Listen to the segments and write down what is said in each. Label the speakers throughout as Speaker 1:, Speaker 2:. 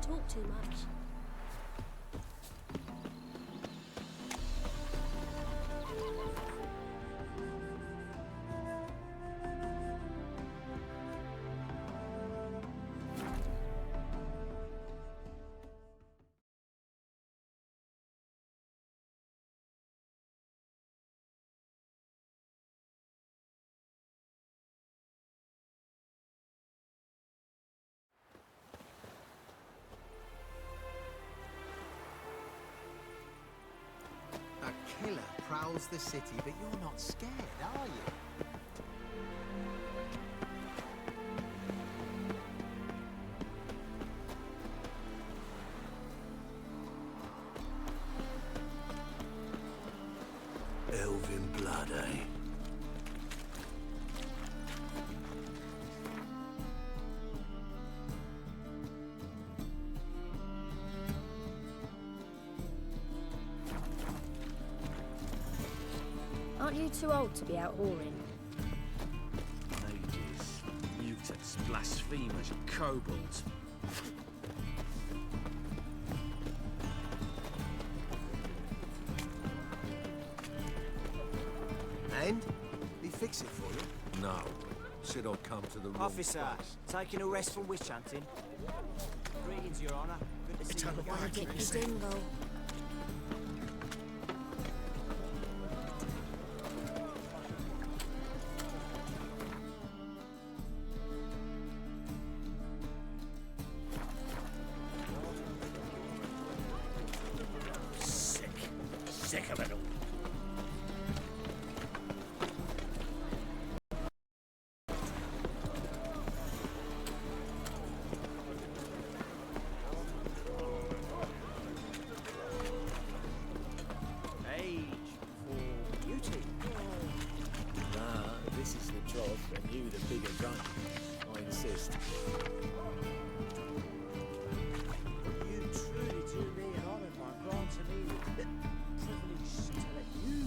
Speaker 1: talk too much.
Speaker 2: A killer prowls the city, but you're not scared, are you?
Speaker 3: Elven blood, eh?
Speaker 1: Aren't you too old to be out whoring?
Speaker 3: Mages, mutants, blasphemers, kobolds.
Speaker 2: And? He fix it for you?
Speaker 3: No. Said I'd come to the wrong
Speaker 4: Officer,
Speaker 3: place.
Speaker 4: taking a rest from witch hunting. Greetings, Your Honour. Good to see you.
Speaker 1: Gotta get your dingo.
Speaker 3: Sick of it all.
Speaker 4: Age for beauty.
Speaker 5: Nah, this is the job, and you the bigger gun. I insist.
Speaker 4: You truly do me an honour by granting me the privilege to let you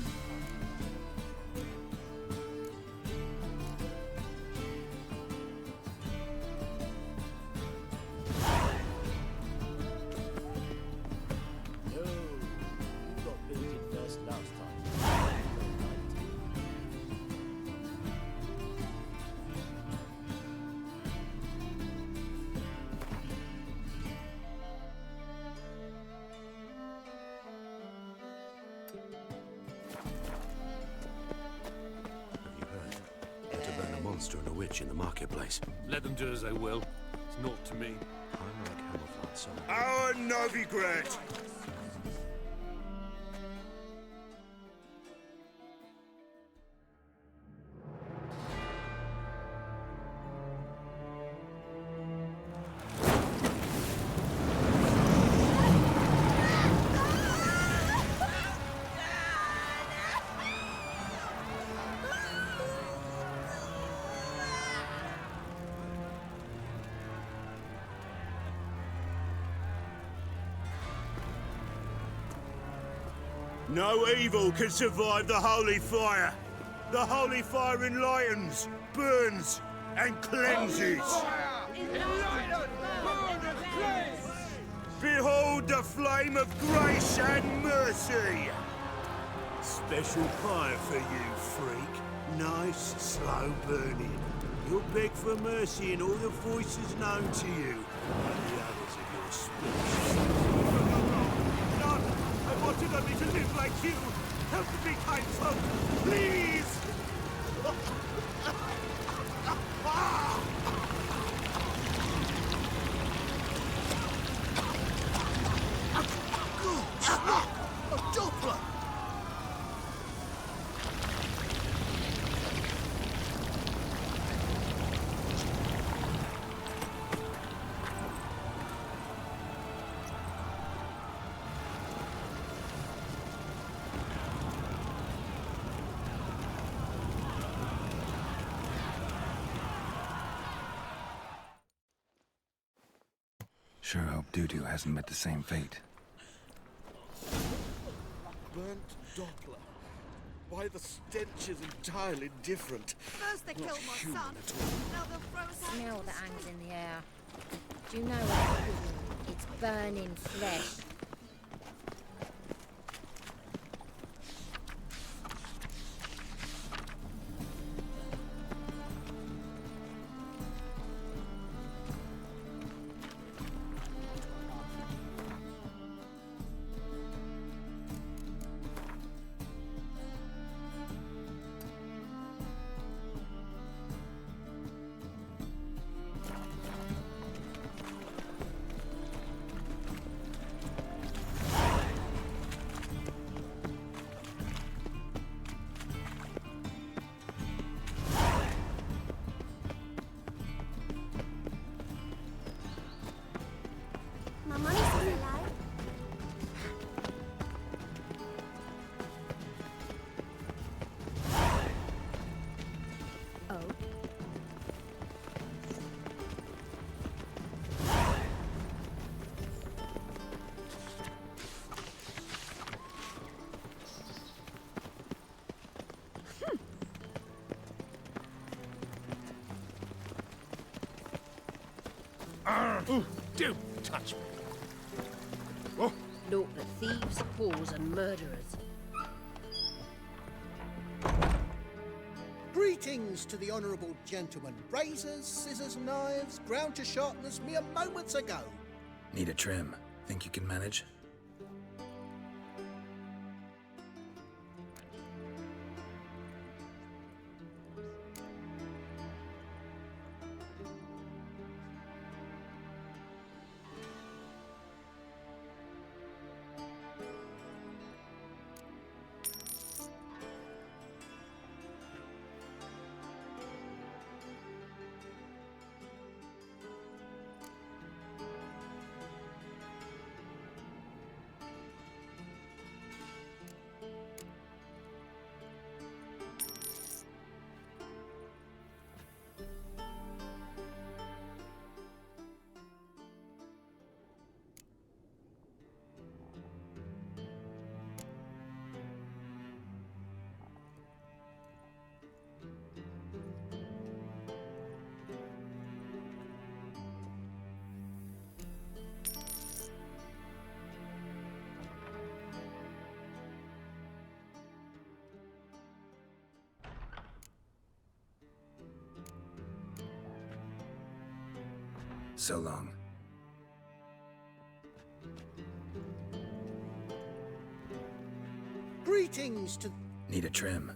Speaker 5: No, you got booted first last time.
Speaker 3: Have you heard? They're to burn a monster and a witch in the marketplace.
Speaker 6: Let them do as they will. It's not to me.
Speaker 3: I'm like Hammerflat, son.
Speaker 7: Our Novigrad! No evil can survive the holy fire. The holy fire enlightens, burns, and cleanses. Behold the flame of grace and mercy. Special fire for you, freak. Nice, slow burning. You'll beg for mercy in all the voices known to you, and the others of your species. I wanted only to live like you. Help me, kind folk, please!
Speaker 2: A Doppler!
Speaker 8: Sure hope Doo-Doo hasn't met the same fate.
Speaker 7: Burnt Doppler. Why, the stench is entirely different.
Speaker 9: First they killed my son, now they'll throw us out.
Speaker 1: Smell that hangs in the air. Do you know what it is? It's burning flesh.
Speaker 9: My money says hello.
Speaker 1: Oh.
Speaker 6: Don't touch me.
Speaker 10: Naught but thieves, whores, and murderers.
Speaker 11: Greetings to the honourable gentleman. Razors, scissors, knives, ground to sharpness mere moments ago.
Speaker 8: Need a trim. Think you can manage? So long.
Speaker 11: Greetings to...
Speaker 8: Need a trim.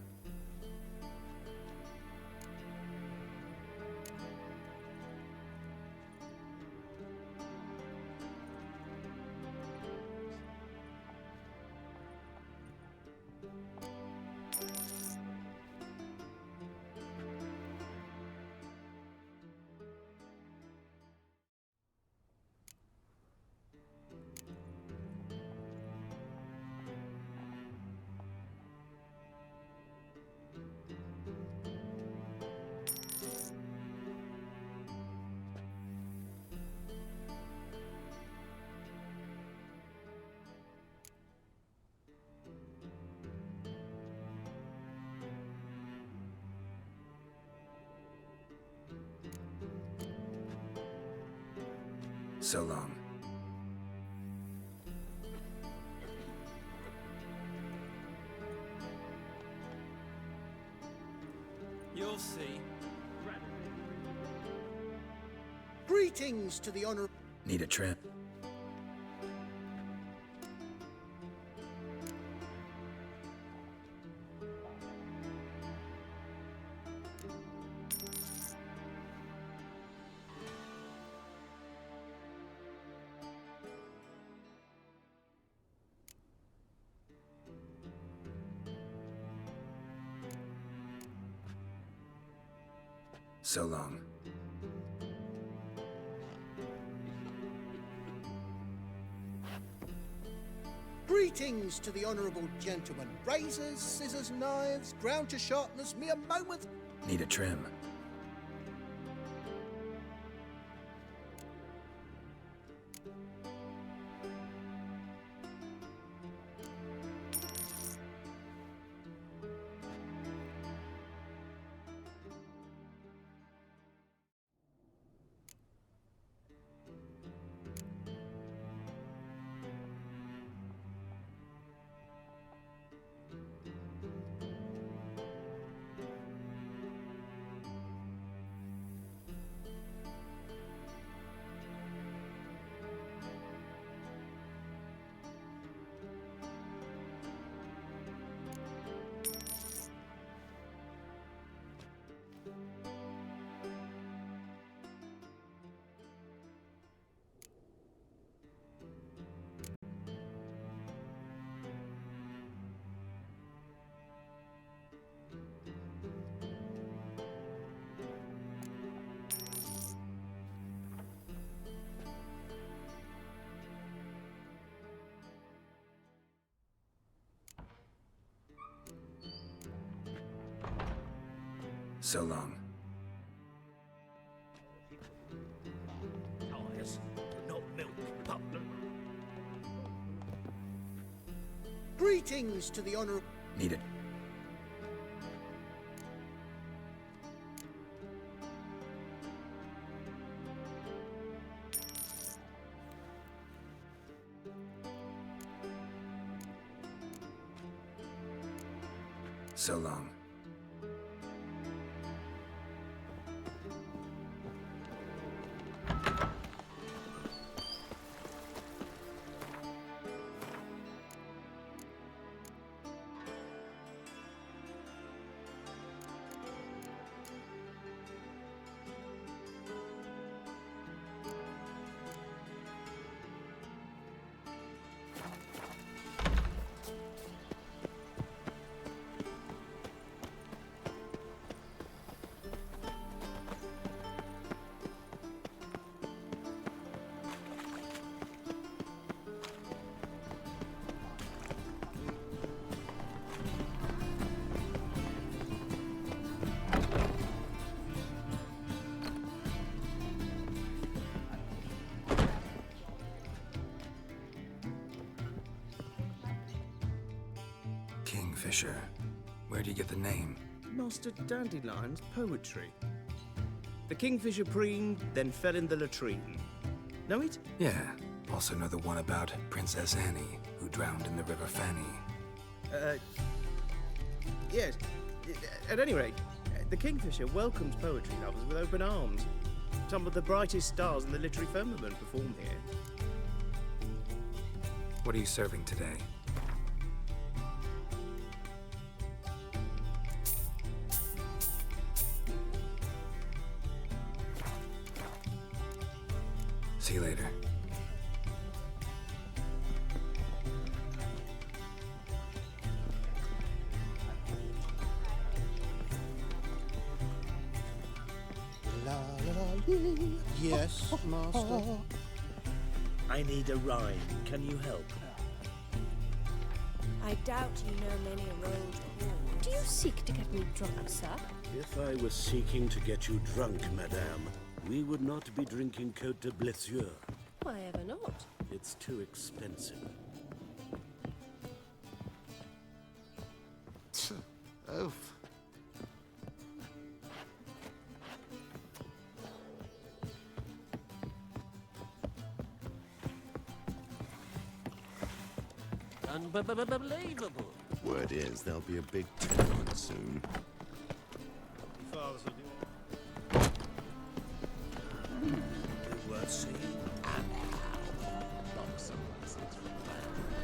Speaker 8: So long.
Speaker 5: You'll see.
Speaker 11: Greetings to the honourable...
Speaker 8: Need a trim. So long.
Speaker 11: Greetings to the honourable gentleman. Razors, scissors, knives, ground to sharpness mere moments...
Speaker 8: Need a trim. So long.
Speaker 6: Tires, not milk, butler.
Speaker 11: Greetings to the honourable...
Speaker 8: Need it. So long. Kingfisher. Where do you get the name?
Speaker 12: Master Dandelion's poetry. The kingfisher preened, then fell in the latrine. Know it?
Speaker 8: Yeah. Also know the one about Princess Annie, who drowned in the River Fanny.
Speaker 12: Yes. At any rate, the kingfisher welcomes poetry lovers with open arms. Some of the brightest stars in the literary firmament perform here.
Speaker 8: What are you serving today? See you later.
Speaker 11: La la la. Yes, master.
Speaker 5: I need a rhyme. Can you help?
Speaker 9: I doubt you know many a road hall.
Speaker 10: Do you seek to get me drunk, sir?
Speaker 7: If I was seeking to get you drunk, madame, we would not be drinking Côte de Blessure.
Speaker 10: Why ever not?
Speaker 7: It's too expensive.
Speaker 2: Oh.
Speaker 5: Unbelievable.
Speaker 2: Word is, there'll be a big tournament soon.
Speaker 7: Worth seeing.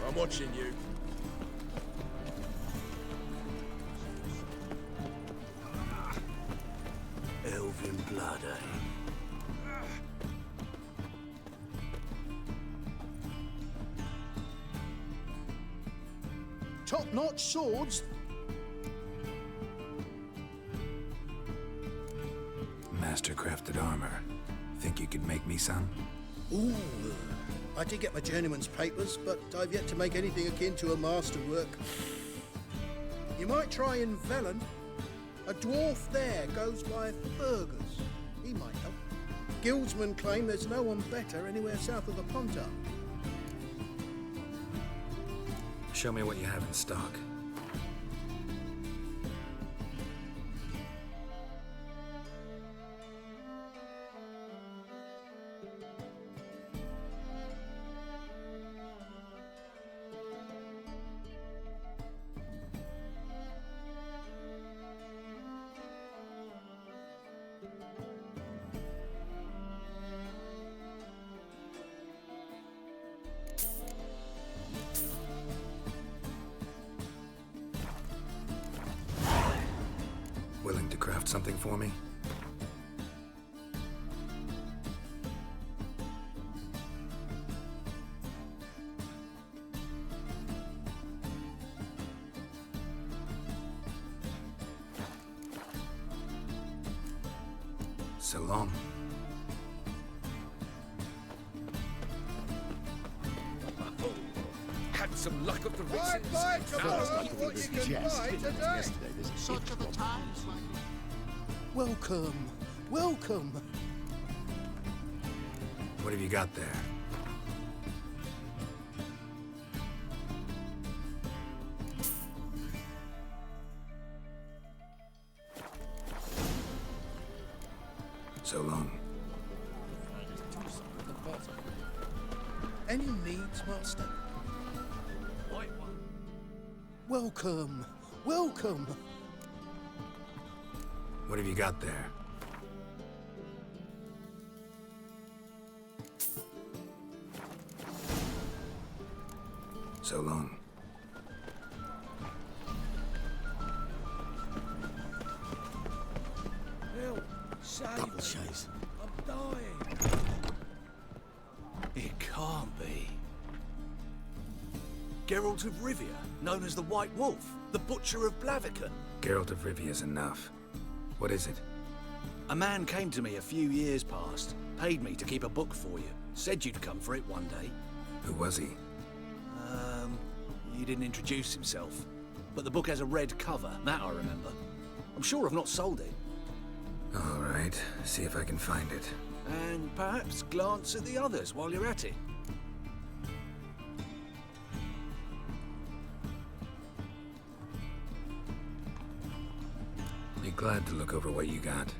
Speaker 6: I'm watching you.
Speaker 7: Elven blood, eh?
Speaker 11: Top-notch swords.
Speaker 8: Master-crafted armor. Think you could make me some?
Speaker 11: Ooh. I did get my journeyman's papers, but I've yet to make anything akin to a masterwork. You might try in Velen. A dwarf there goes by Fergus. He might help. Guildsmen claim there's no one better anywhere south of the Pontar.
Speaker 8: Show me what you have in stock. Willing to craft something for me? So long.
Speaker 6: Had some luck at the races.
Speaker 11: What you can buy today.
Speaker 2: Such are the times,
Speaker 11: Welcome, welcome.
Speaker 8: What have you got there? So long.
Speaker 11: Any needs, Master? Welcome, welcome.
Speaker 8: What have you got there? So long.
Speaker 6: Help! Save
Speaker 4: Double
Speaker 6: me.
Speaker 4: chase.
Speaker 6: I'm dying.
Speaker 5: It can't be. Geralt of Rivia, known as the White Wolf, the Butcher of Blaviken.
Speaker 8: Geralt of Rivia's enough. What is it?
Speaker 5: A man came to me a few years past, paid me to keep a book for you, said you'd come for it one day.
Speaker 8: Who was he?
Speaker 5: He didn't introduce himself, but the book has a red cover, that I remember. I'm sure I've not sold it.
Speaker 8: All right, see if I can find it.
Speaker 5: And perhaps glance at the others while you're at it.
Speaker 8: Be glad to look over what you got.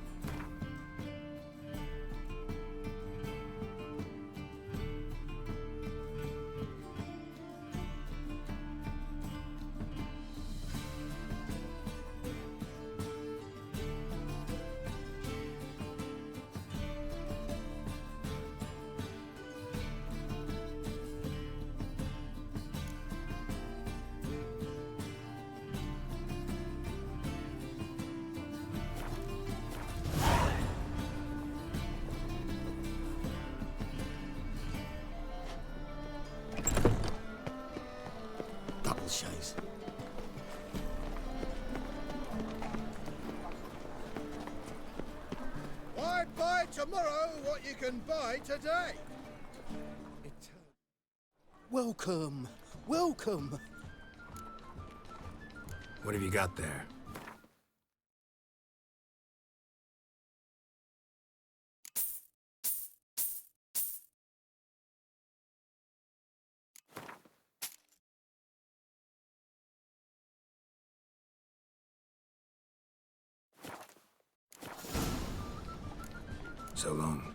Speaker 4: Double chase.
Speaker 11: Why buy tomorrow what you can buy today? Welcome, welcome.
Speaker 8: What have you got there? So long.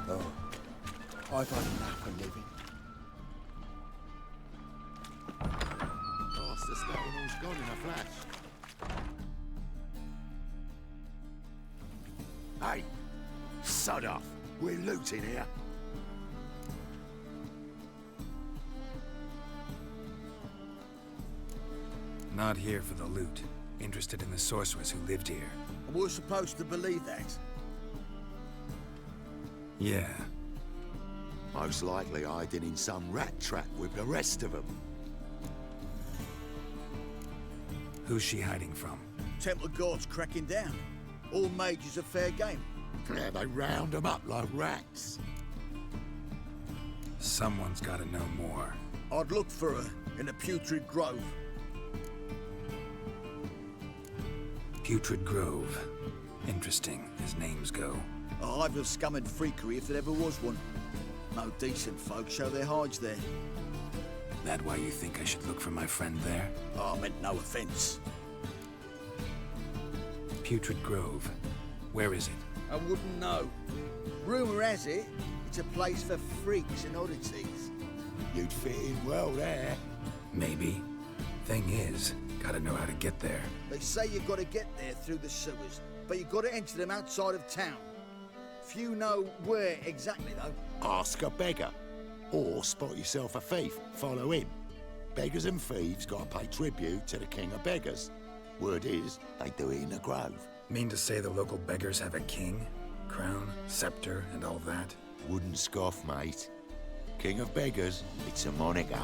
Speaker 4: Oh, I've had enough of living.
Speaker 2: Oh, the stone all's gone in a flash.
Speaker 7: Hey, sod off. We're looting here.
Speaker 8: Not here for the loot. Interested in the sorceress who lived here.
Speaker 4: We're supposed to believe that.
Speaker 8: Yeah.
Speaker 7: Most likely hiding in some rat trap with the rest of them.
Speaker 8: Who's she hiding from?
Speaker 4: Temple Guard's cracking down. All mages are fair game.
Speaker 7: Yeah, they round them up like rats.
Speaker 8: Someone's gotta know more.
Speaker 4: I'd look for her in the Putrid Grove.
Speaker 8: Putrid Grove. Interesting, as names go.
Speaker 4: A hive of scum and freakery if there ever was one. No decent folk show their hides there.
Speaker 8: That why you think I should look for my friend there?
Speaker 4: Oh, I meant no offence.
Speaker 8: Putrid Grove. Where is it?
Speaker 4: I wouldn't know. Rumour has it, it's a place for freaks and oddities.
Speaker 7: You'd fit in well there.
Speaker 8: Maybe. Thing is, gotta know how to get there.
Speaker 4: They say you've got to get there through the sewers, but you've got to enter them outside of town. Few know where exactly, though.
Speaker 7: Ask a beggar. Or spot yourself a thief. Follow him. Beggars and thieves gotta pay tribute to the king of beggars. Word is, they do it in the grove.
Speaker 8: Mean to say the local beggars have a king? Crown, scepter, and all that?
Speaker 7: Wouldn't scoff, mate. King of beggars, it's a moniker.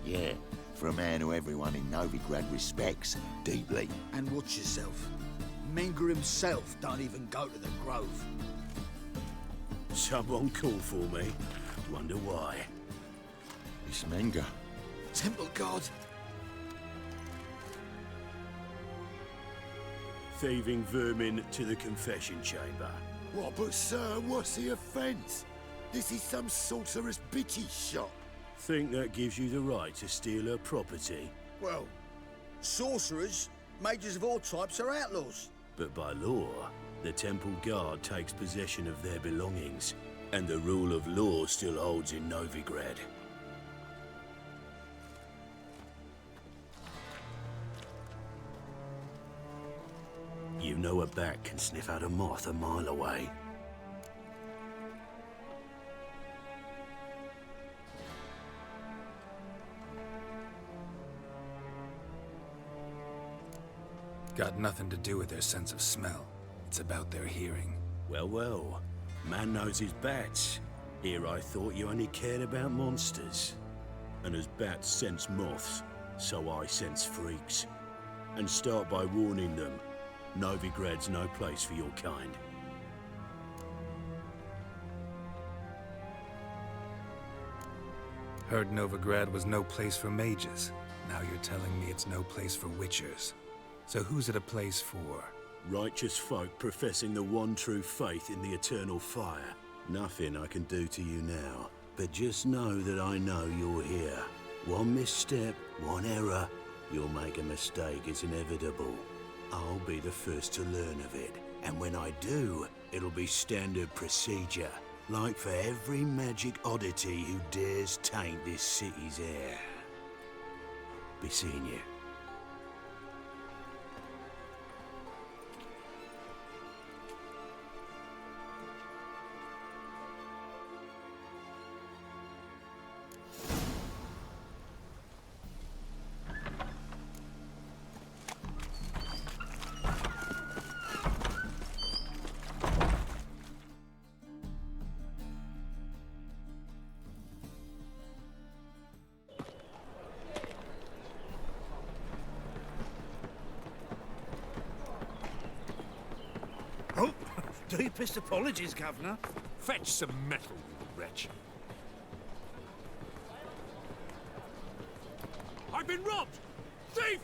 Speaker 7: Yeah, for a man who everyone in Novigrad respects deeply.
Speaker 4: And watch yourself. Menger himself don't even go to the grove.
Speaker 7: Someone called for me. Wonder why. It's Menger.
Speaker 4: Temple Guard.
Speaker 7: thieving vermin to the confession chamber.
Speaker 13: What, but sir, what's the offence? This is some sorcerer's bitchy shop.
Speaker 7: Think that gives you the right to steal her property?
Speaker 4: Well, sorcerers, mages of all types are outlaws.
Speaker 7: But by law, the temple guard takes possession of their belongings, and the rule of law still holds in Novigrad. You know a bat can sniff out a moth a mile away.
Speaker 8: Got nothing to do with their sense of smell. It's about their hearing.
Speaker 7: Well, well. Man knows his bats. Here I thought you only cared about monsters. And as bats sense moths, so I sense freaks. And start by warning them, Novigrad's no place for your kind.
Speaker 8: Heard Novigrad was no place for mages. Now you're telling me it's no place for witchers. So who's it a place for?
Speaker 7: Righteous folk professing the one true faith in the eternal fire. Nothing I can do to you now, but just know that I know you're here. One misstep, one error, you'll make a mistake, it's inevitable. I'll be the first to learn of it, and when I do, it'll be standard procedure, like for every magic oddity who dares taint this city's air. Be seeing you.
Speaker 6: Oh, deepest apologies, Governor. Fetch some metal, you wretch. I've been robbed! Thief!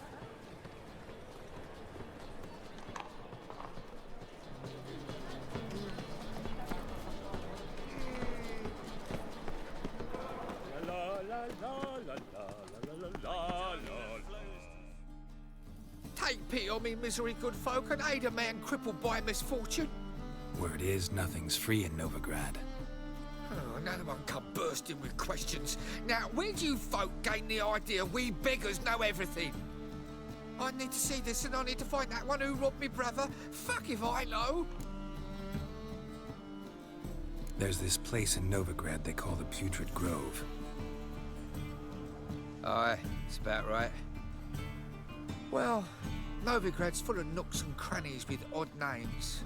Speaker 14: Take pity on me, misery good folk, and aid a man crippled by misfortune.
Speaker 8: Word is, nothing's free in Novigrad.
Speaker 14: Oh, another one come bursting with questions. Now, where do you folk gain the idea we beggars know everything? I need to see this, and I need to find that one who robbed me brother. Fuck if I know.
Speaker 8: There's this place in Novigrad they call the Putrid Grove.
Speaker 14: Aye, it's about right. Well, Novigrad's full of nooks and crannies with odd names.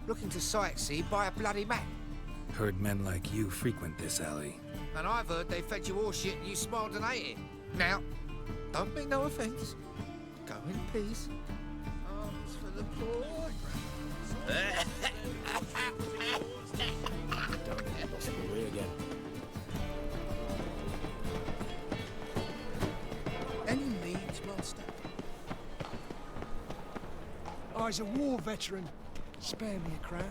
Speaker 14: Looking to sightsee, buy a bloody map.
Speaker 8: Heard men like you frequent this alley.
Speaker 14: And I've heard they fed you all shit and you smiled and ate it. Now, don't mean no offence. Go in peace. Arms for the poor.
Speaker 5: Don't get lost in the way again.
Speaker 11: Any needs, Master?
Speaker 6: I's a war veteran. Spare me a crown.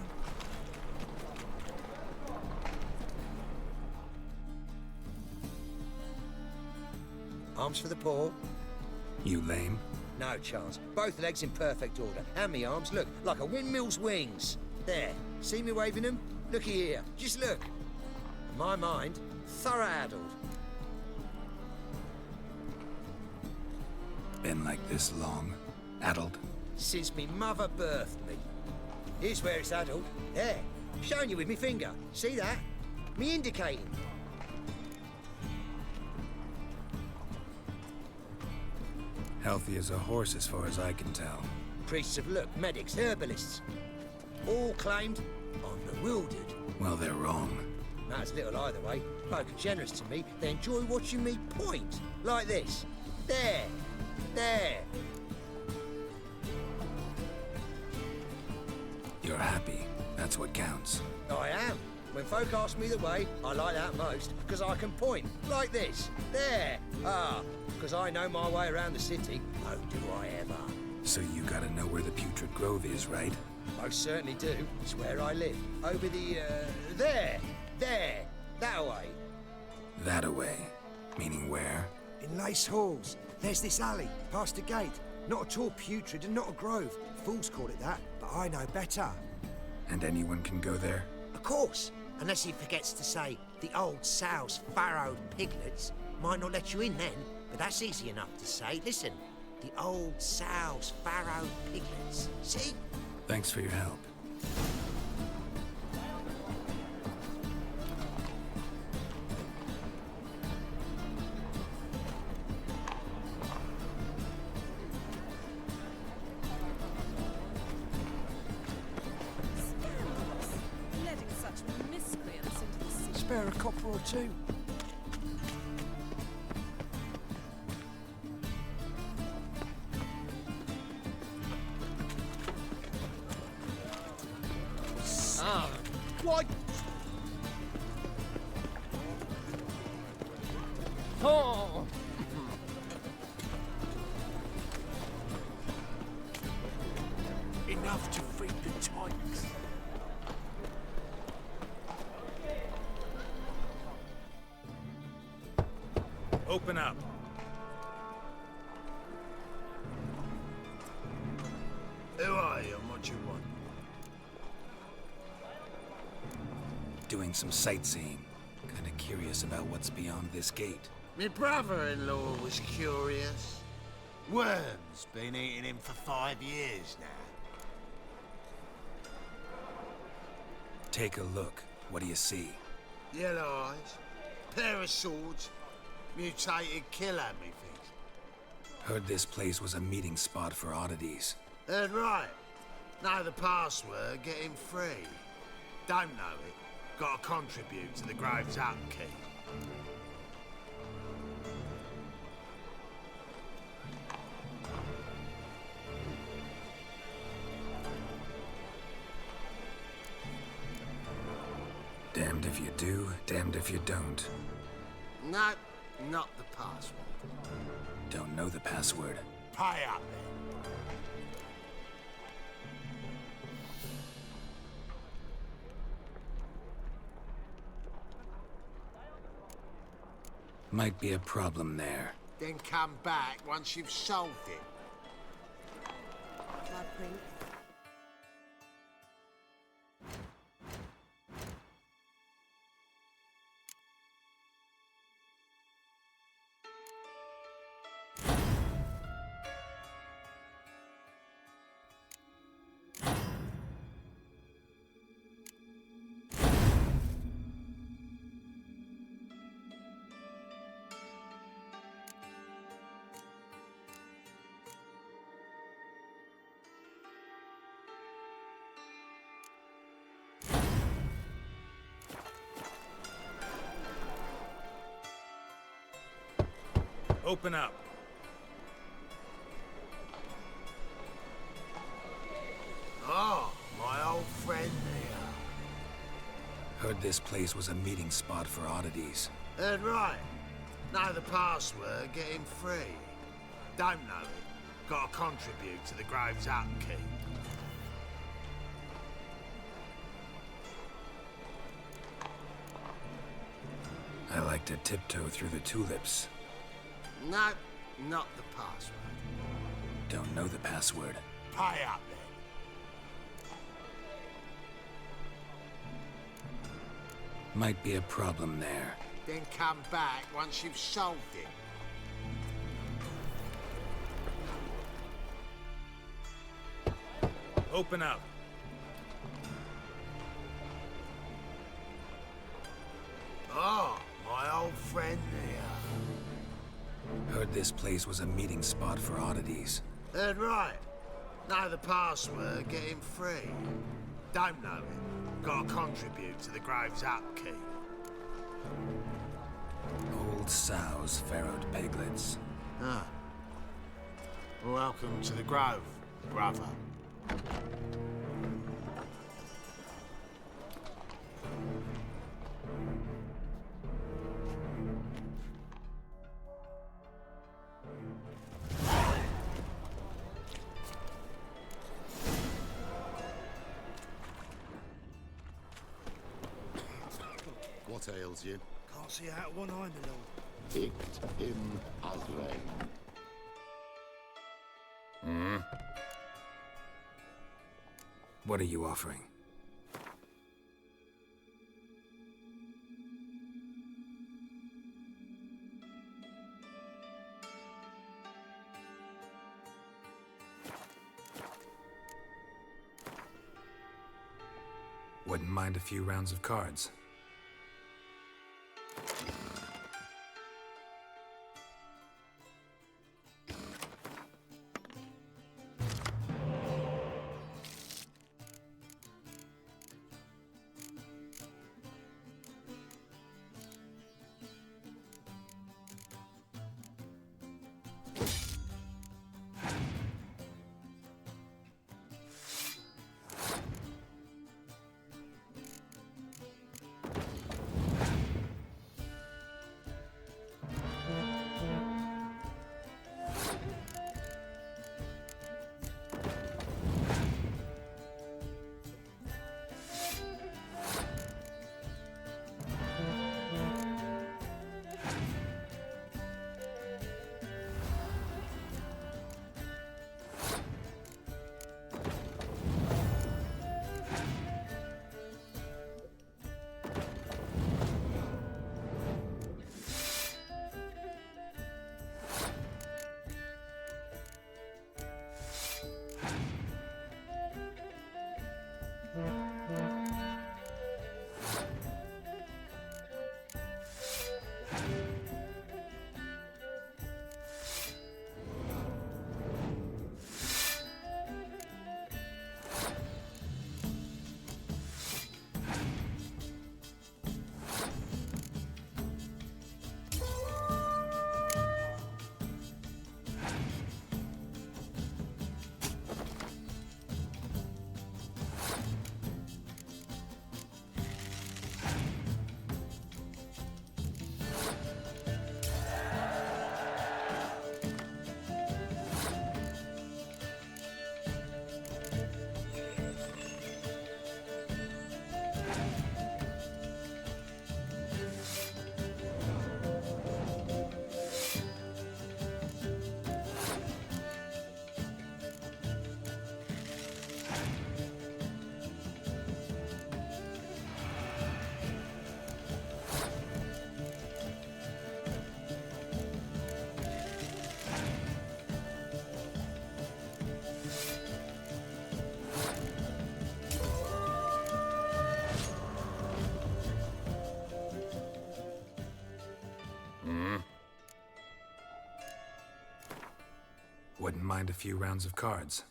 Speaker 15: Arms for the poor?
Speaker 8: You lame?
Speaker 15: No chance. Both legs in perfect order. And me arms, look, like a windmill's wings. There. See me waving them? Looky here. Just look. In my mind, thorough addled.
Speaker 8: Been like this long? Addled?
Speaker 15: Since me mother birthed me. Here's where it's addled. There. Showing you with me finger. See that? Me indicating.
Speaker 8: Healthy as a horse as far as I can tell.
Speaker 15: Priests of look, medics, herbalists. All claimed I'm bewildered.
Speaker 8: Well, they're wrong.
Speaker 15: Matters little either way. Folk are generous to me. They enjoy watching me point. Like this. There. There.
Speaker 8: You're happy. That's what counts.
Speaker 15: I am. When folk ask me the way, I like that most, because I can point. Like this. There. Ah. Because I know my way around the city. Oh, do I ever.
Speaker 8: So you gotta know where the Putrid Grove is, right?
Speaker 15: Most certainly do. It's where I live. Over the, there! That way.
Speaker 8: That-a-way. Meaning where?
Speaker 15: In Lace Halls. There's this alley, past the gate. Not at all putrid and not a grove. Fools call it that, but I know better.
Speaker 8: And anyone can go there?
Speaker 15: Of course. Unless he forgets to say, the old sow's farrowed piglets. Might not let you in then, but that's easy enough to say. Listen, the old sow's farrowed piglets. See?
Speaker 8: Thanks for your help.
Speaker 9: Letting such miscreants into the city.
Speaker 15: Spare a copper or two.
Speaker 14: Why? Oh!
Speaker 7: Enough to feed the Titans.
Speaker 6: Open up.
Speaker 7: Who are you and what you want?
Speaker 8: Doing some sightseeing. Kinda curious about what's beyond this gate.
Speaker 7: My brother-in-law was curious. Worms been eating him for 5 years now.
Speaker 8: Take a look. What do you see?
Speaker 7: Yellow eyes, pair of swords, mutated killer, methinks.
Speaker 8: Heard this place was a meeting spot for oddities.
Speaker 7: Heard right. Know the password, get him free. Don't know it. Gotta contribute to the Grove's upkeep.
Speaker 8: Damned if you do, damned if you don't.
Speaker 7: No, not the password.
Speaker 8: Don't know the password.
Speaker 7: Pay up then.
Speaker 8: Might be a problem there.
Speaker 7: Then come back once you've solved it.
Speaker 9: Bloodprint.
Speaker 6: Open up.
Speaker 7: Oh, my old friend here.
Speaker 8: Heard this place was a meeting spot for oddities.
Speaker 7: Heard right. Know the password, get him free. Don't know it. Gotta contribute to the Grove's upkeep.
Speaker 8: I like to tiptoe through the tulips.
Speaker 7: No, not the password.
Speaker 8: Don't know the password.
Speaker 7: Pay up then.
Speaker 8: Might be a problem there.
Speaker 7: Then come back once you've solved it.
Speaker 6: Open up.
Speaker 7: Oh, my old friend here.
Speaker 8: Heard this place was a meeting spot for oddities.
Speaker 7: Heard right. Know the password, get him free. Don't know it. Gotta contribute to the Grove's upkeep.
Speaker 8: Old sows, farrowed piglets.
Speaker 7: Ah. Welcome to the Grove, brother.
Speaker 13: what ails you?
Speaker 6: Can't see out of one eye, my lord.
Speaker 13: Picked him ugly.
Speaker 8: What are you offering? Wouldn't mind a few rounds of cards. Wouldn't mind a few rounds of cards.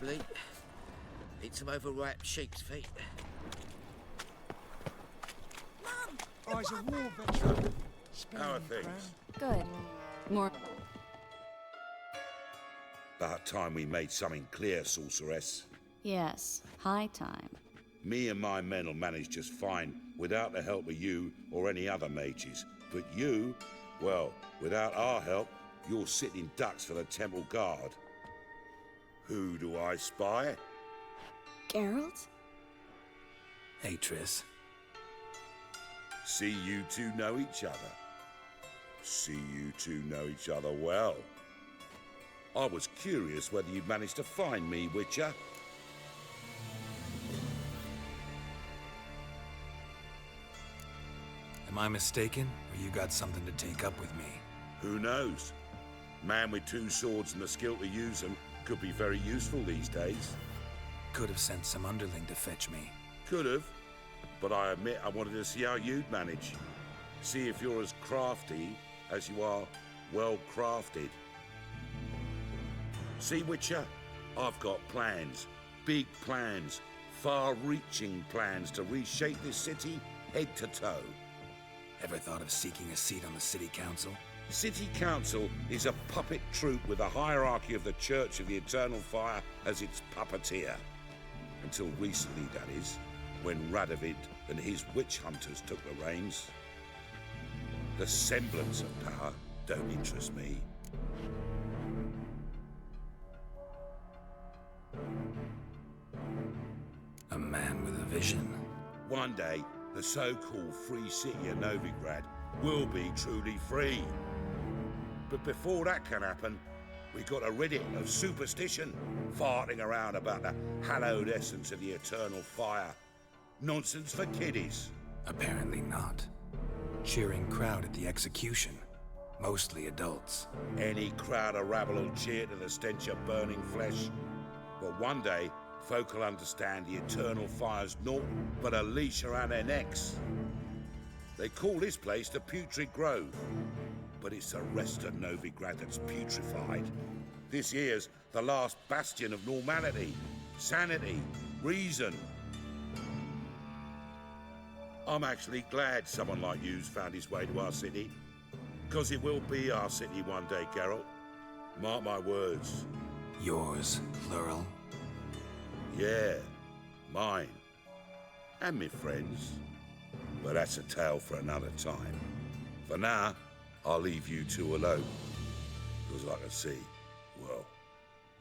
Speaker 14: slowly. Eat some overripe sheep's feet.
Speaker 7: I was a war veteran.
Speaker 16: How are things?
Speaker 1: Good. More.
Speaker 16: About time we made something clear, sorceress.
Speaker 1: Yes, high time.
Speaker 16: Me and my men'll manage just fine without the help of you or any other mages. But you, well, without our help, you're sitting ducks for the temple guard. Who do I spy?
Speaker 1: Geralt?
Speaker 8: Hey, Triss.
Speaker 16: See you two know each other. See you two know each other well. I was curious whether you'd managed to find me, Witcher.
Speaker 8: Am I mistaken, or you got something to take up with me?
Speaker 16: Who knows? Man with two swords and the skill to use them could be very useful these days.
Speaker 8: Could have sent some underling to fetch me.
Speaker 16: Could have, but I admit I wanted to see how you'd manage. See if you're as crafty as you are well-crafted. See, Witcher, I've got plans. Big plans. Far-reaching plans to reshape this city head to toe.
Speaker 8: Ever thought of seeking a seat on the city council?
Speaker 16: City Council is a puppet troupe with a hierarchy of the Church of the Eternal Fire as its puppeteer. Until recently, that is, when Radovid and his witch hunters took the reins. The semblance of power don't interest me.
Speaker 8: A man with a vision.
Speaker 16: One day, the so-called free city of Novigrad will be truly free. But before that can happen, we got to rid it of superstition, farting around about the hallowed essence of the eternal fire. Nonsense for kiddies.
Speaker 8: Apparently not. Cheering crowd at the execution. Mostly adults.
Speaker 16: Any crowd of rabble will cheer to the stench of burning flesh. But one day, folk will understand the eternal fire's naught but a leash around their necks. They call this place the Putrid Grove, but it's the rest of Novigrad that's putrefied. This here's the last bastion of normality, sanity, reason. I'm actually glad someone like you's found his way to our city, because it will be our city one day, Geralt. Mark my words.
Speaker 8: Yours, plural.
Speaker 16: Yeah, mine. And me friends. But that's a tale for another time. For now, I'll leave you two alone. Because I can see, well,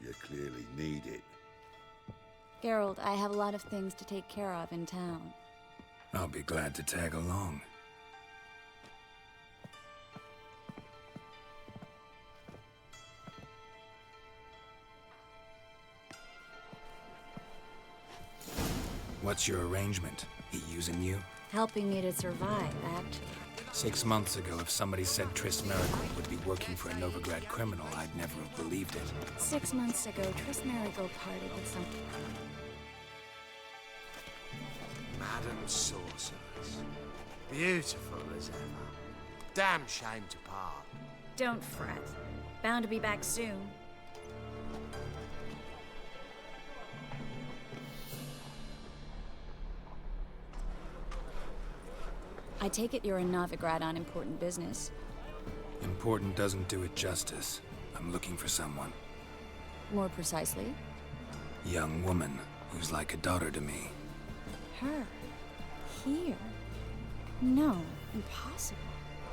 Speaker 16: you clearly need it.
Speaker 1: Geralt, I have a lot of things to take care of in town.
Speaker 8: I'll be glad to tag along. What's your arrangement? He using you?
Speaker 1: Helping me to survive, actually.
Speaker 8: 6 months ago, if somebody said Triss Merigold would be working for a Novigrad criminal, I'd never have believed it.
Speaker 1: 6 months ago, Triss Merigold parted with some...
Speaker 15: Madam Sorceress. Beautiful as ever. Damn shame to part.
Speaker 1: Don't fret. Bound to be back soon. I take it you're in Novigrad on important business.
Speaker 8: Important doesn't do it justice. I'm looking for someone.
Speaker 1: More precisely?
Speaker 8: Young woman who's like a daughter to me.
Speaker 1: Her? Here? No, impossible.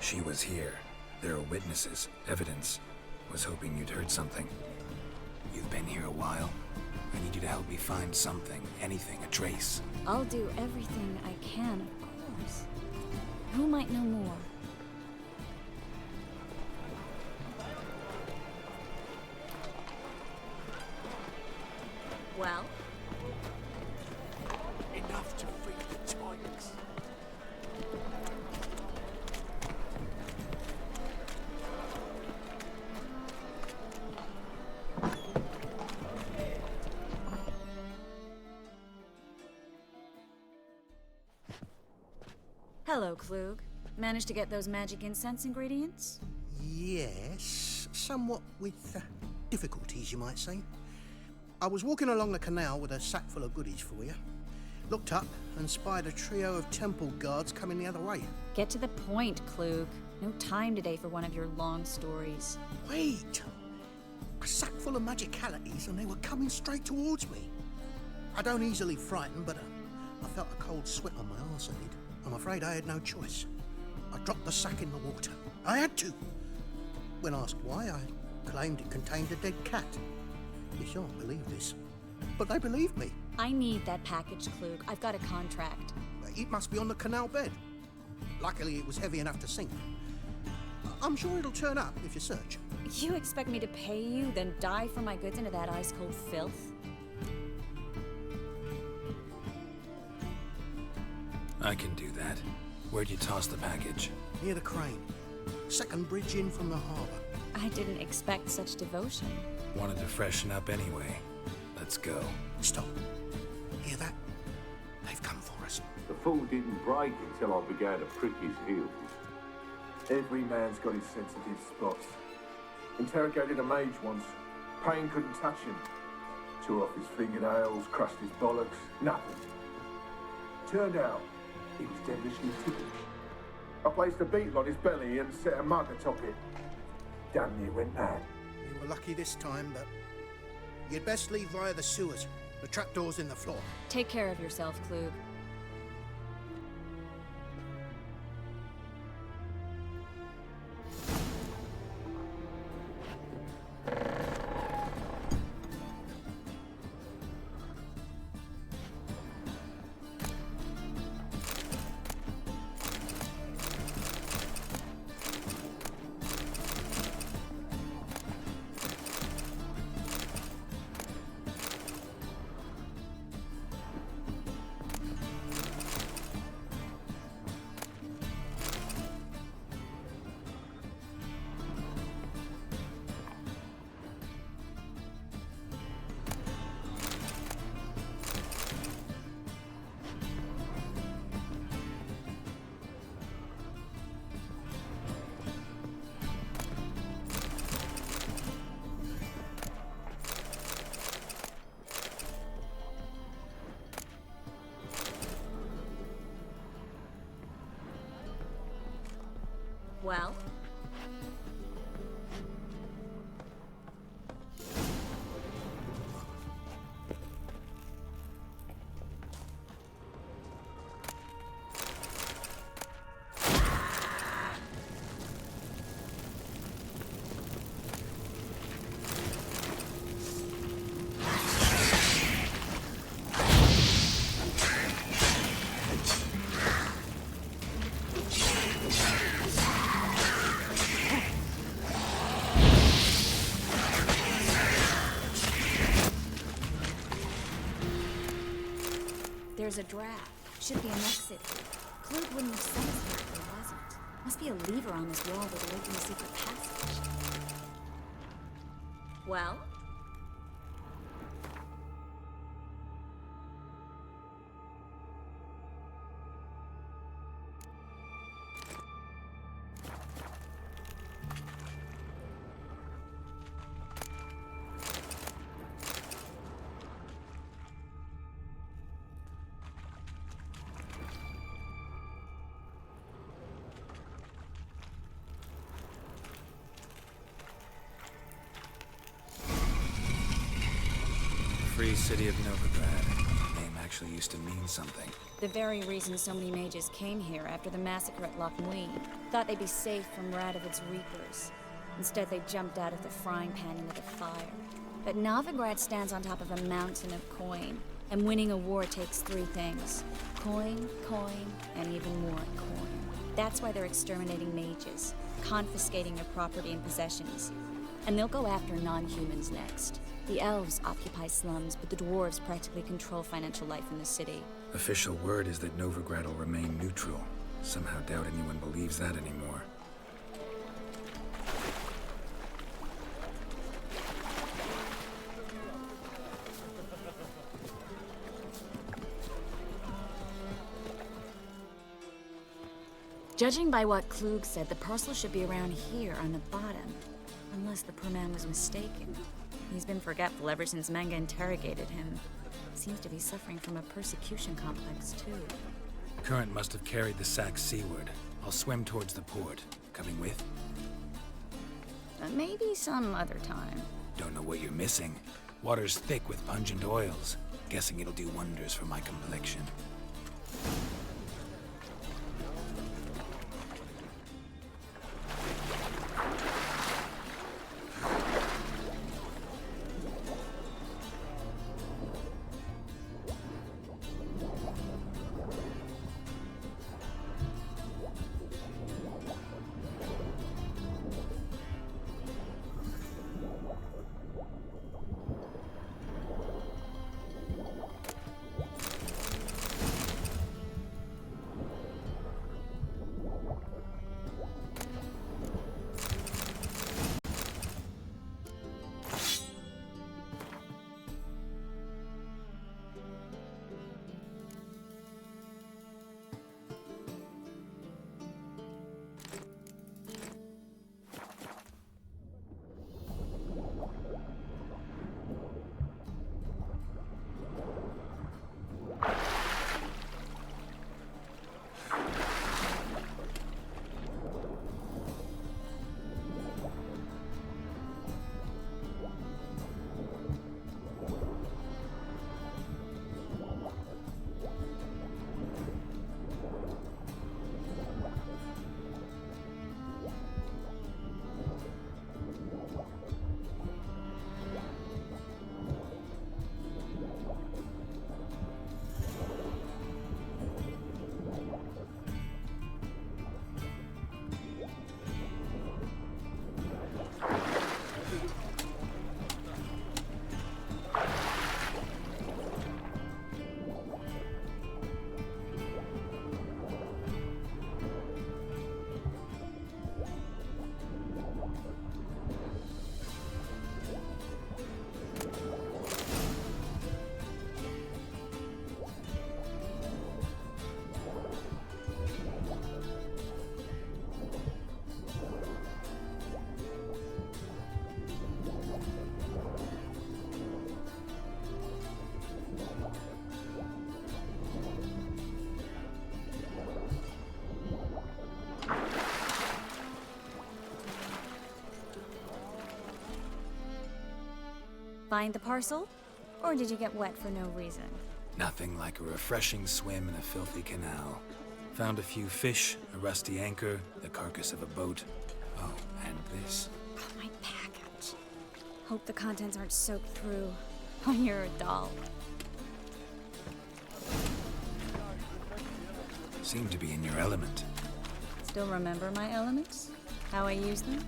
Speaker 8: She was here. There are witnesses, evidence. Was hoping you'd heard something. You've been here a while. I need you to help me find something, anything, a trace.
Speaker 1: I'll do everything I can, of course. Who might know more? Well?
Speaker 15: Enough to free the tyrants.
Speaker 1: Hello, Klug. Managed to get those magic incense ingredients?
Speaker 11: Yes, somewhat with difficulties, you might say. I was walking along the canal with a sack full of goodies for you. Looked up and spied a trio of temple guards coming the other way.
Speaker 1: Get to the point, Klug. No time today for one of your long stories.
Speaker 11: Wait! A sack full of magicalities and they were coming straight towards me. I don't easily frighten, but I felt a cold sweat on my arse, I did. I'm afraid I had no choice. I dropped the sack in the water. I had to. When asked why, I claimed it contained a dead cat. You shan't believe this, but they believed me.
Speaker 1: I need that package, Klug. I've got a contract.
Speaker 11: It must be on the canal bed. Luckily, it was heavy enough to sink. I'm sure it'll turn up if you search.
Speaker 1: You expect me to pay you, then dive for my goods into that ice-cold filth?
Speaker 8: I can do that. Where'd you toss the package?
Speaker 11: Near the crane. Second bridge in from the harbour.
Speaker 1: I didn't expect such devotion.
Speaker 8: Wanted to freshen up anyway. Let's go.
Speaker 11: Stop. Hear that? They've come for us.
Speaker 17: The fool didn't break until I began to prick his heels.
Speaker 18: Every man's got his sensitive spots. Interrogated a mage once. Pain couldn't touch him. Tore off his fingernails, crushed his bollocks, nothing. Turned out, he was devilishly tickled. I placed a beetle on his belly and set a mug atop it. Damn near went mad.
Speaker 11: You were lucky this time, but you'd best leave via the sewers. The trapdoor's in the floor.
Speaker 1: Take care of yourself, Klug. Well? There's a draft. Should be an exit. Klug wouldn't have sent us here if there wasn't. Must be a lever on this wall that will open the secret passage. Well?
Speaker 8: Free city of Novigrad. Name actually used to mean something.
Speaker 1: The very reason so many mages came here after the massacre at Loch Muin. Thought they'd be safe from Radovid's reapers. Instead, they jumped out of the frying pan into the fire. But Novigrad stands on top of a mountain of coin. And winning a war takes three things. Coin, coin, and even more coin. That's why they're exterminating mages, confiscating their property and possessions. And they'll go after non-humans next. The elves occupy slums, but the dwarves practically control financial life in the city.
Speaker 8: Official word is that Novigrad will remain neutral. Somehow doubt anyone believes that anymore.
Speaker 1: Judging by what Klug said, the parcel should be around here on the bottom. Unless the poor man was mistaken. He's been forgetful ever since Manga interrogated him. Seems to be suffering from a persecution complex, too.
Speaker 8: Current must have carried the sack seaward. I'll swim towards the port. Coming with?
Speaker 1: Maybe some other time.
Speaker 8: Don't know what you're missing. Water's thick with pungent oils. Guessing it'll do wonders for my complexion.
Speaker 1: Find the parcel? Or did you get wet for no reason?
Speaker 8: Nothing like a refreshing swim in a filthy canal. Found a few fish, a rusty anchor, the carcass of a boat. Oh, and this.
Speaker 1: Oh, my package. Hope the contents aren't soaked through. Oh, you're a doll.
Speaker 8: Seem to be in your element.
Speaker 1: Still remember my elements? How I use them?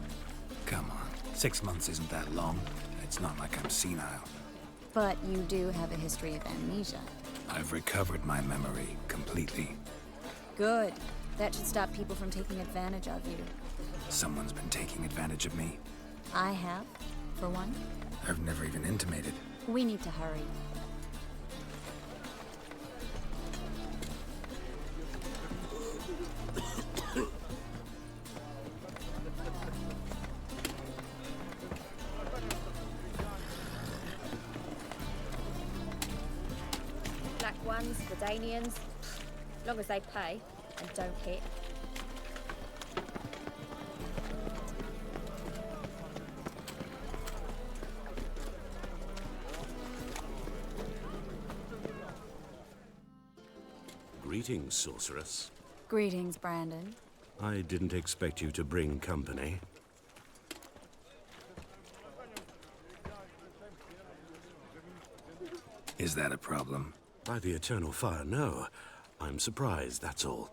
Speaker 8: Come on, 6 months isn't that long. It's not like I'm senile.
Speaker 1: But you do have a history of amnesia.
Speaker 8: I've recovered my memory completely.
Speaker 1: Good. That should stop people from taking advantage of you.
Speaker 8: Someone's been taking advantage of me.
Speaker 1: I have, for one.
Speaker 8: I've never even intimated.
Speaker 1: We need to hurry.
Speaker 10: Black ones, Redanians, as long as they pay and don't hit.
Speaker 3: Greetings, sorceress.
Speaker 1: Greetings, Brandon.
Speaker 3: I didn't expect you to bring company.
Speaker 8: Is that a problem?
Speaker 3: By the eternal fire, no. I'm surprised, that's all.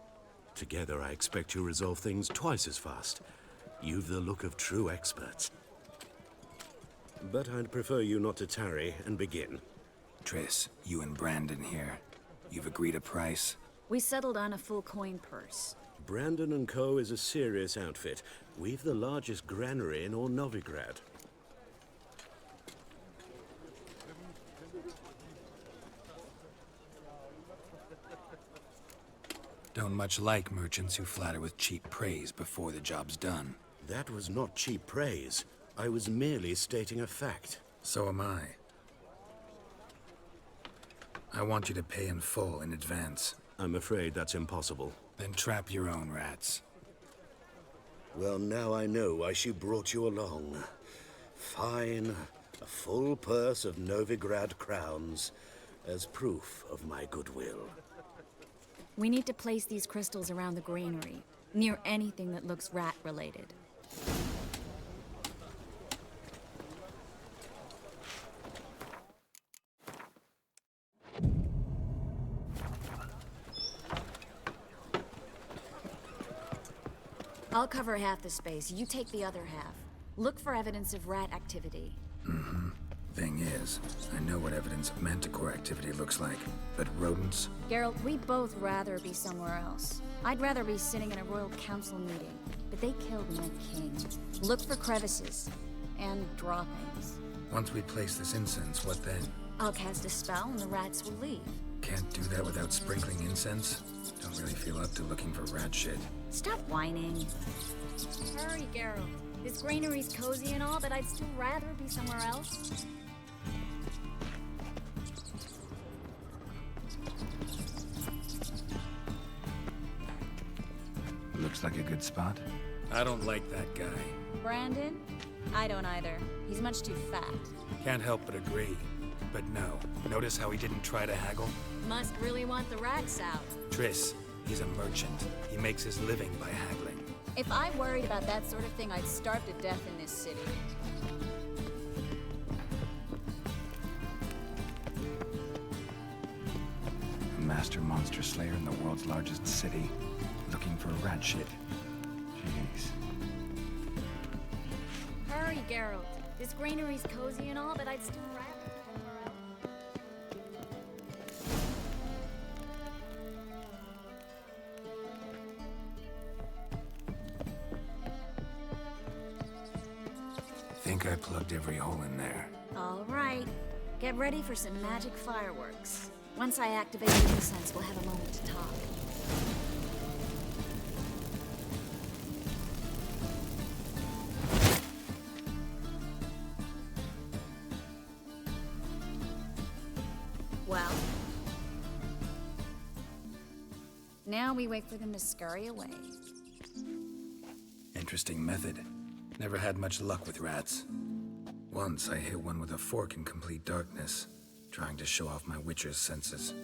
Speaker 3: Together, I expect you'll resolve things twice as fast. You've the look of true experts. But I'd prefer you not to tarry and begin.
Speaker 8: Triss, you and Brandon here. You've agreed a price?
Speaker 1: We settled on a full coin purse.
Speaker 3: Brandon & Co. is a serious outfit. We've the largest granary in all Novigrad.
Speaker 8: Don't much like merchants who flatter with cheap praise before the job's done.
Speaker 3: That was not cheap praise. I was merely stating a fact.
Speaker 8: So am I. I want you to pay in full in advance.
Speaker 3: I'm afraid that's impossible.
Speaker 8: Then trap your own rats.
Speaker 3: Well, now I know why she brought you along. Fine. A full purse of Novigrad crowns as proof of my goodwill.
Speaker 1: We need to place these crystals around the granary, near anything that looks rat-related. I'll cover half the space, you take the other half. Look for evidence of rat activity.
Speaker 8: Mm-hmm. Thing is, I know what evidence of manticore activity looks like, but rodents?
Speaker 1: Geralt, we'd both rather be somewhere else. I'd rather be sitting in a royal council meeting, but they killed my king. Look for crevices and droppings.
Speaker 8: Once we place this incense, what then?
Speaker 1: I'll cast a spell and the rats will leave.
Speaker 8: Can't do that without sprinkling incense? Don't really feel up to looking for rat shit.
Speaker 1: Stop whining. Hurry, Geralt. This granary's cozy and all, but I'd still rather be somewhere else.
Speaker 8: Looks like a good spot. I don't like that guy.
Speaker 1: Brandon? I don't either. He's much too fat.
Speaker 8: Can't help but agree. But no. Notice how he didn't try to haggle?
Speaker 1: Must really want the rats out.
Speaker 8: Triss, he's a merchant. He makes his living by haggling.
Speaker 1: If I worried about that sort of thing, I'd starve to death in this city.
Speaker 8: A master monster slayer in the world's largest city, looking for rat shit. Jeez.
Speaker 1: Hurry, Geralt. This granary's cozy and all, but I'd still rather be somewhere else.
Speaker 8: Think I plugged every hole in there.
Speaker 1: All right. Get ready for some magic fireworks. Once I activate the incense, we'll have a moment to talk. Well, now we wait for them to scurry away.
Speaker 8: Interesting method. Never had much luck with rats. Once I hit one with a fork in complete darkness, trying to show off my witcher's senses.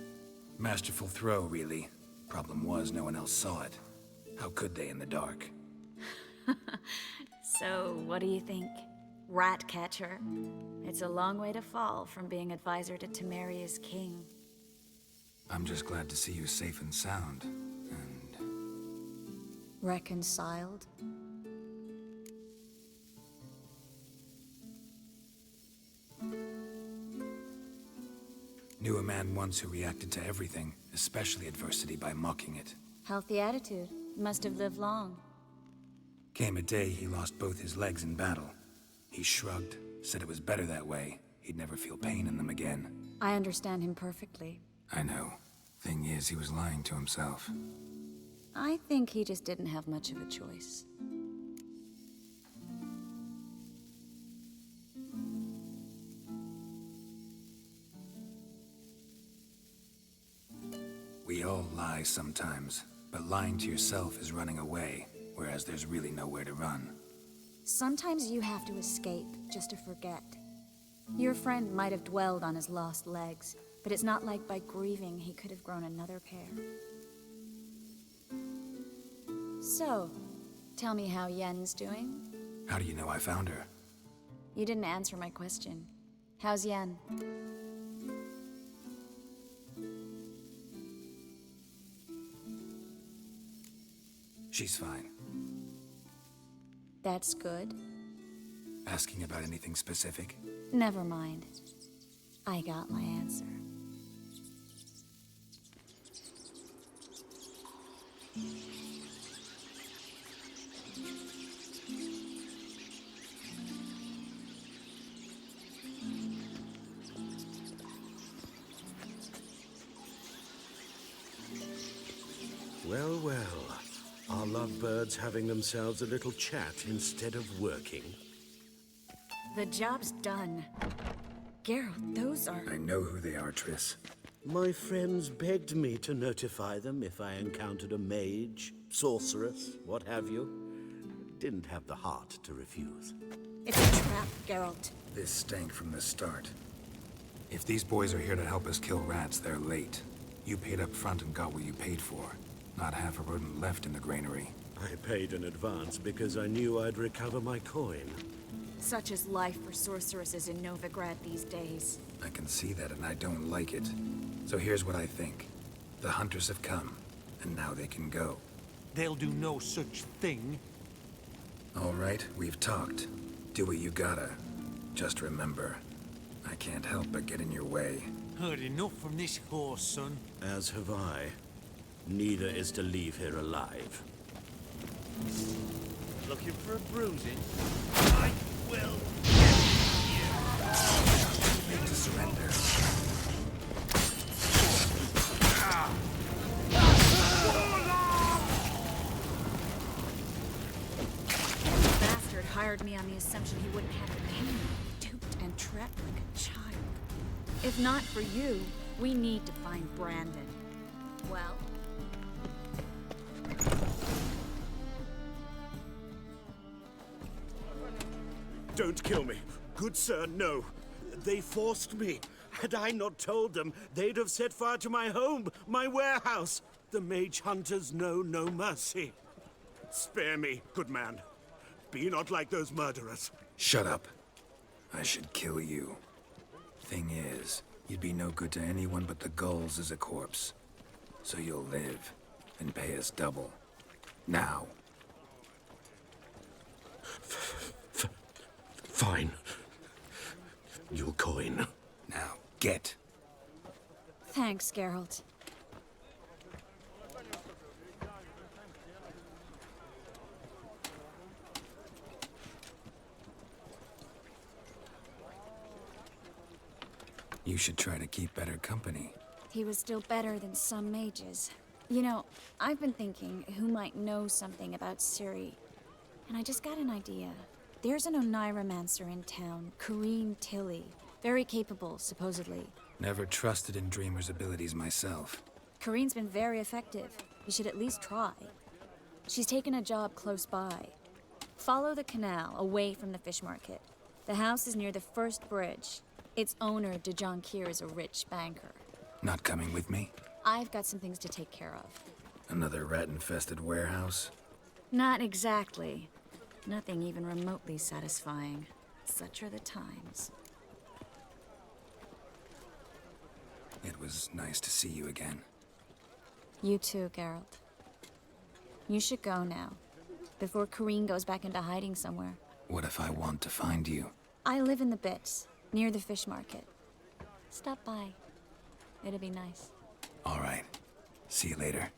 Speaker 8: Masterful throw, really. Problem was, no one else saw it. How could they in the dark?
Speaker 1: So, what do you think? Rat catcher? It's a long way to fall from being advisor to Temeria's king.
Speaker 8: I'm just glad to see you safe and sound, and...
Speaker 1: Reconciled?
Speaker 8: Knew a man once who reacted to everything, especially adversity, by mocking it.
Speaker 1: Healthy attitude. Must have lived long.
Speaker 8: Came a day he lost both his legs in battle. He shrugged, said it was better that way. He'd never feel pain in them again.
Speaker 1: I understand him perfectly.
Speaker 8: I know. Thing is, he was lying to himself.
Speaker 1: I think he just didn't have much of a choice.
Speaker 8: We all lie sometimes, but lying to yourself is running away, whereas there's really nowhere to run.
Speaker 1: Sometimes you have to escape just to forget. Your friend might have dwelled on his lost legs, but it's not like by grieving he could have grown another pair. So, tell me how Yen's doing?
Speaker 8: How do you know I found her?
Speaker 1: You didn't answer my question. How's Yen?
Speaker 8: She's fine.
Speaker 1: That's good.
Speaker 8: Asking about anything specific?
Speaker 1: Never mind. I got my answer.
Speaker 3: Well, well. Are lovebirds having themselves a little chat instead of working?
Speaker 1: The job's done. Geralt, those are...
Speaker 8: I know who they are, Triss.
Speaker 3: My friends begged me to notify them if I encountered a mage, sorceress, what have you. Didn't have the heart to refuse.
Speaker 1: It's a trap, Geralt.
Speaker 8: This stank from the start. If these boys are here to help us kill rats, they're late. You paid up front and got what you paid for. Not half a rodent left in the granary.
Speaker 3: I paid in advance because I knew I'd recover my coin.
Speaker 1: Such is life for sorceresses in Novigrad these days.
Speaker 8: I can see that and I don't like it. So here's what I think. The hunters have come, and now they can go.
Speaker 6: They'll do no such thing.
Speaker 8: All right, we've talked. Do what you gotta. Just remember, I can't help but get in your way.
Speaker 6: Heard enough from this horse, son.
Speaker 3: As have I. Neither is to leave here alive.
Speaker 6: Looking for a bruising? I will
Speaker 8: Need to surrender.
Speaker 1: The bastard hired me on the assumption he wouldn't have to pay me. Duped and trapped like a child. If not for you, we need to find Brandon. Well...
Speaker 3: Don't kill me. Good sir, no. They forced me. Had I not told them, they'd have set fire to my home, my warehouse. The mage hunters know no mercy. Spare me, good man. Be not like those murderers.
Speaker 8: Shut up. I should kill you. Thing is, you'd be no good to anyone but the gulls as a corpse. So you'll live and pay us double. Now.
Speaker 3: Fine. Your coin.
Speaker 8: Now, get.
Speaker 1: Thanks, Geralt.
Speaker 8: You should try to keep better company.
Speaker 1: He was still better than some mages. You know, I've been thinking who might know something about Ciri. And I just got an idea. There's an Oneiromancer in town, Corrine Tilly. Very capable, supposedly.
Speaker 8: Never trusted in Dreamer's abilities myself.
Speaker 1: Corrine's been very effective. You should at least try. She's taken a job close by. Follow the canal, away from the fish market. The house is near the first bridge. Its owner, Dejon Kier, is a rich banker.
Speaker 8: Not coming with me?
Speaker 1: I've got some things to take care of.
Speaker 8: Another rat-infested warehouse?
Speaker 1: Not exactly. Nothing even remotely satisfying. Such are the times.
Speaker 8: It was nice to see you again.
Speaker 1: You too, Geralt. You should go now, before Corrine goes back into hiding somewhere.
Speaker 8: What if I want to find you?
Speaker 1: I live in the Bits, near the fish market. Stop by. It'll be nice.
Speaker 8: All right. See you later.